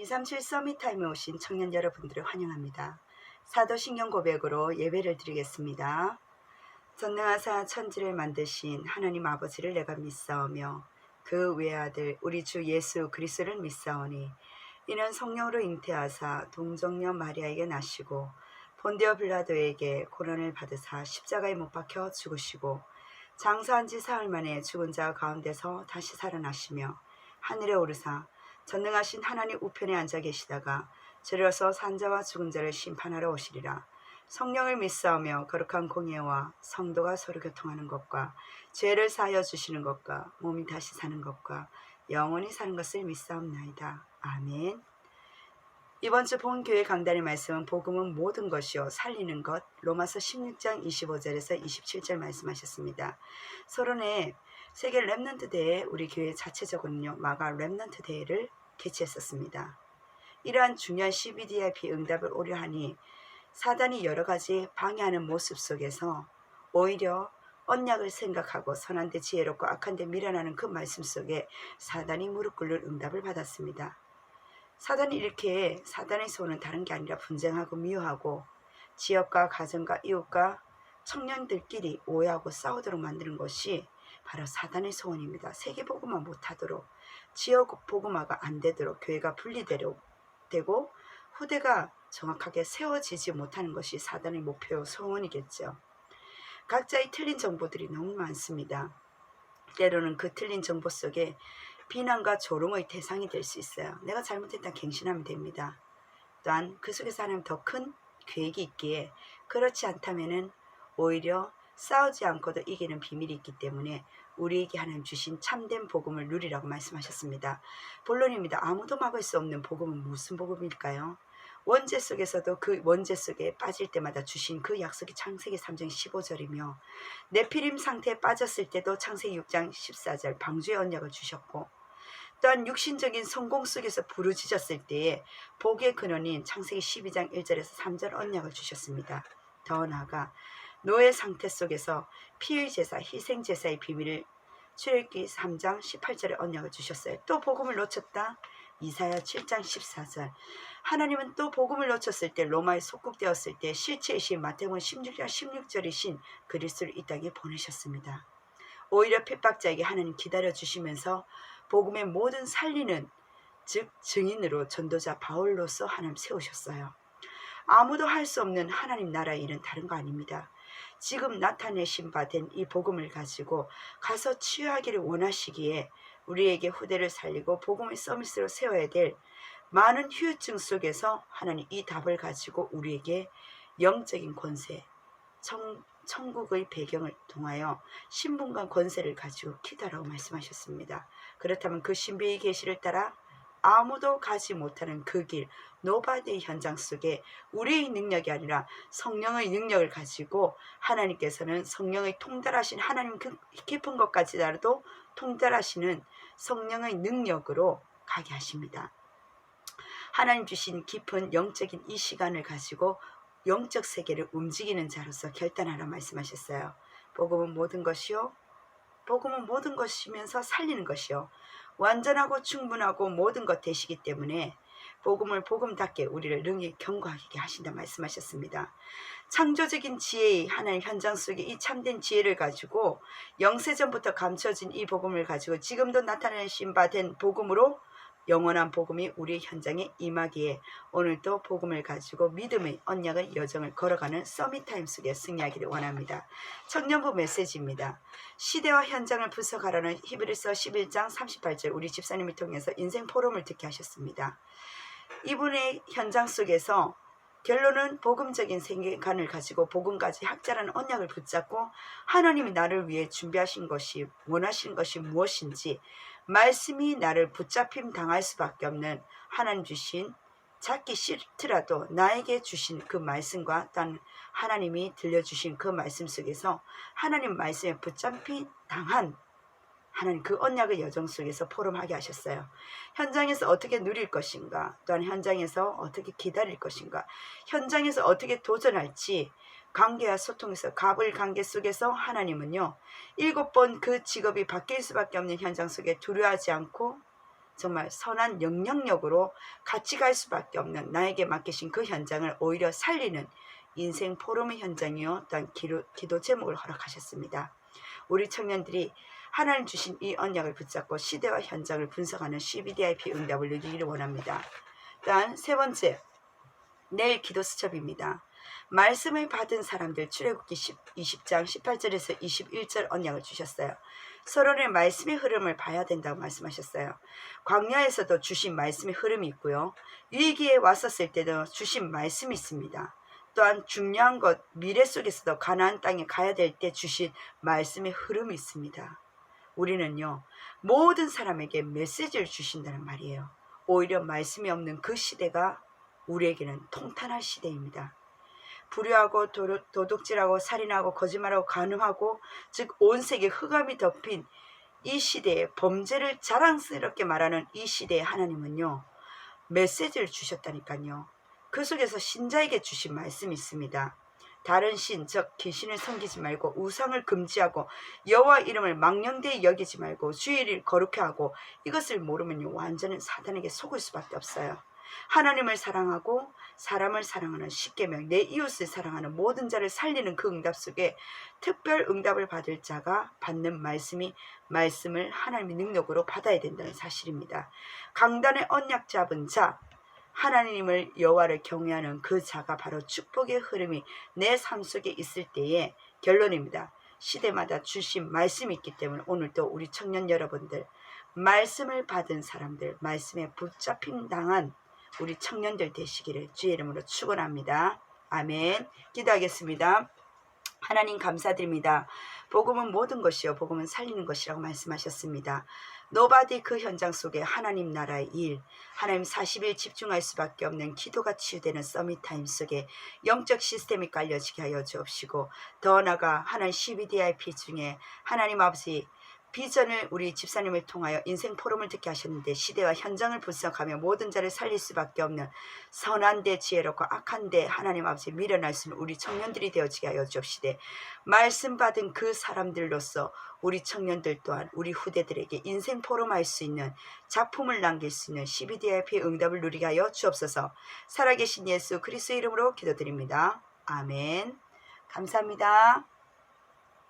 237 서밋타임에 오신 청년 여러분들을 환영합니다. 사도신경 고백으로 예배를 드리겠습니다. 전능하사 천지를 만드신 하나님 아버지를 내가 믿사오며 그 외아들 우리 주 예수 그리스도를 믿사오니 이는 성령으로 잉태하사 동정녀 마리아에게 나시고 본디오 빌라도에게 고난을 받으사 십자가에 못 박혀 죽으시고 장사한 지 사흘 만에 죽은 자 가운데서 다시 살아나시며 하늘에 오르사 전능하신 하나님 우편에 앉아 계시다가 저려서 산자와 죽은 자를 심판하러 오시리라. 성령을 믿사오며 거룩한 공예와 성도가 서로 교통하는 것과 죄를 사하여 주시는 것과 몸이 다시 사는 것과 영원히 사는 것을 믿사옵나이다. 아멘. 이번 주 본교회 강단의 말씀은 복음은 모든 것이요 살리는 것, 로마서 16장 25절에서 27절 말씀하셨습니다. 서론에 세계 렘넌트 대회, 우리 교회 자체적으로는요 마가 렘넌트 대회를 개최했었습니다. 이러한 중요한 CBDIP 응답을 오려하니 사단이 여러 가지 방해하는 모습 속에서 오히려 언약을 생각하고 선한데 지혜롭고 악한데 미련하는 그 말씀 속에 사단이 무릎 꿇는 응답을 받았습니다. 사단이 이렇게 사단의 소원은 다른 게 아니라 분쟁하고 미워하고 지역과 가정과 이웃과 청년들끼리 오해하고 싸우도록 만드는 것이 바로 사단의 소원입니다. 세계복음화 못하도록, 지역 복음화가 안 되도록, 교회가 분리되고 후대가 정확하게 세워지지 못하는 것이 사단의 목표 소원이겠죠. 각자의 틀린 정보들이 너무 많습니다. 때로는 그 틀린 정보 속에 비난과 조롱의 대상이 될 수 있어요. 내가 잘못했다 갱신하면 됩니다. 또한 그 속에서 하나님 더 큰 계획이 있기에 그렇지 않다면은 오히려 싸우지 않고도 이기는 비밀이 있기 때문에 우리에게 하나님 주신 참된 복음을 누리라고 말씀하셨습니다. 본론입니다. 아무도 막을 수 없는 복음은 무슨 복음일까요? 원죄 속에서도 그 원죄 속에 빠질 때마다 주신 그 약속이 창세기 3장 15절이며 네피림 상태에 빠졌을 때도 창세기 6장 14절 방주의 언약을 주셨고 또한 육신적인 성공 속에서 부르짖었을 때에 복의 근원인 창세기 12장 1절에서 3절 언약을 주셨습니다. 더 나아가 노예 상태 속에서 피의 제사, 희생 제사의 비밀을 출애굽기 3장 18절에 언약을 주셨어요. 또 복음을 놓쳤다. 이사야 7장 14절. 하나님은 또 복음을 놓쳤을 때 로마에 속국되었을 때 실체이신 마태복음 16장 16절이신 그리스도를 이 땅에 보내셨습니다. 오히려 핍박자에게 하나님 기다려주시면서 복음의 모든 살리는 즉 증인으로 전도자 바울로서 하나님 세우셨어요. 아무도 할 수 없는 하나님 나라의 일은 다른 거 아닙니다. 지금 나타내신 바 된 이 복음을 가지고 가서 치유하기를 원하시기에 우리에게 후대를 살리고 복음의 서밋으로 세워야 될 많은 후유증 속에서 하나님 이 답을 가지고 우리에게 영적인 권세, 천국의 배경을 통하여 신분과 권세를 가지고 기다라고 말씀하셨습니다. 그렇다면 그 신비의 계시를 따라 아무도 가지 못하는 그 길, 노바디의 현장 속에 우리의 능력이 아니라 성령의 능력을 가지고 하나님께서는 성령의 통달하신 하나님 그 깊은 것까지라도 통달하시는 성령의 능력으로 가게 하십니다. 하나님 주신 깊은 영적인 이 시간을 가지고 영적 세계를 움직이는 자로서 결단하라 말씀하셨어요. 복음은 모든 것이요, 복음은 모든 것이면서 살리는 것이요, 완전하고 충분하고 모든 것 되시기 때문에 복음을 복음답게 우리를 능히 경고하게 하신다 말씀하셨습니다. 창조적인 지혜의 하나님 현장 속에 이 참된 지혜를 가지고 영세전부터 감춰진 이 복음을 가지고 지금도 나타내신 바 된 복음으로 영원한 복음이 우리 현장에 임하기에 오늘도 복음을 가지고 믿음의 언약의 여정을 걸어가는 서밋타임 속에 승리하기를 원합니다. 청년부 메시지입니다. 시대와 현장을 분석하라는 히브리서 11장 38절 우리 집사님을 통해서 인생 포럼을 듣게 하셨습니다. 이분의 현장 속에서 결론은 복음적인 세계관을 가지고 복음까지 학자라는 언약을 붙잡고 하나님이 나를 위해 준비하신 것이 원하시는 것이 무엇인지 말씀이 나를 붙잡힘 당할 수밖에 없는 하나님 주신 찾기 싫더라도 나에게 주신 그 말씀과 또한 하나님이 들려주신 그 말씀 속에서 하나님 말씀에 붙잡힘 당한 하나님 그 언약의 여정 속에서 포럼하게 하셨어요. 현장에서 어떻게 누릴 것인가, 또한 현장에서 어떻게 기다릴 것인가, 현장에서 어떻게 도전할지 관계와 소통에서 갑을 관계 속에서 하나님은요 7번 그 직업이 바뀔 수밖에 없는 현장 속에 두려워하지 않고 정말 선한 영향력으로 같이 갈 수밖에 없는 나에게 맡기신 그 현장을 오히려 살리는 인생 포럼의 현장이요 또한 기도 제목을 허락하셨습니다. 우리 청년들이 하나님 주신 이 언약을 붙잡고 시대와 현장을 분석하는 CBDIP 응답을 누리기를 원합니다. 또한 세 번째, 내일 기도 수첩입니다. 말씀을 받은 사람들 출애굽기 20장 18절에서 21절 언약을 주셨어요. 서론의 말씀의 흐름을 봐야 된다고 말씀하셨어요. 광야에서도 주신 말씀의 흐름이 있고요. 위기에 왔었을 때도 주신 말씀이 있습니다. 또한 중요한 것 미래 속에서도 가나안 땅에 가야 될 때 주신 말씀의 흐름이 있습니다. 우리는요 모든 사람에게 메시지를 주신다는 말이에요. 오히려 말씀이 없는 그 시대가 우리에게는 통탄할 시대입니다. 불효하고 도둑질하고 살인하고 거짓말하고 간음하고 즉 온 세계 흑암이 덮인 이 시대에 범죄를 자랑스럽게 말하는 이 시대에 하나님은요 메시지를 주셨다니까요. 그 속에서 신자에게 주신 말씀이 있습니다. 다른 신, 즉 귀신을 섬기지 말고 우상을 금지하고 여호와 이름을 망령되이 여기지 말고 주일을 거룩히 하고 이것을 모르면 완전히 사단에게 속을 수밖에 없어요. 하나님을 사랑하고 사람을 사랑하는 십계명, 내 이웃을 사랑하는 모든 자를 살리는 그 응답 속에 특별 응답을 받을 자가 받는 말씀을 하나님의 능력으로 받아야 된다는 사실입니다. 강단의 언약 잡은 자, 하나님을 여호와를 경외하는 그 자가 바로 축복의 흐름이 내 삶 속에 있을 때의 결론입니다. 시대마다 주신 말씀이 있기 때문에 오늘도 우리 청년 여러분들 말씀을 받은 사람들, 말씀에 붙잡힘 당한 우리 청년들 되시기를 주의 이름으로 축원합니다. 아멘. 기도하겠습니다. 하나님 감사드립니다. 복음은 모든 것이요 복음은 살리는 것이라고 말씀하셨습니다. 노바디 그 현장 속에 하나님 나라의 일, 하나님 40일 집중할 수밖에 없는 기도가 치유되는 서밋타임 속에 영적 시스템이 깔려지게 하여 주옵시고 더 나아가 하나님 CBDIP 중에 하나님 아버지 비전을 우리 집사님을 통하여 인생 포럼을 듣게 하셨는데 시대와 현장을 분석하며 모든 자를 살릴 수밖에 없는 선한 데 지혜롭고 악한 데 하나님 아버지 미련할 수 있는 우리 청년들이 되어지게 하여 주옵시되 말씀 받은 그 사람들로서 우리 청년들 또한 우리 후대들에게 인생 포럼할 수 있는 작품을 남길 수 있는 CBDIP 응답을 누리게 하여 주옵소서. 살아계신 예수 그리스도의 이름으로 기도드립니다. 아멘. 감사합니다.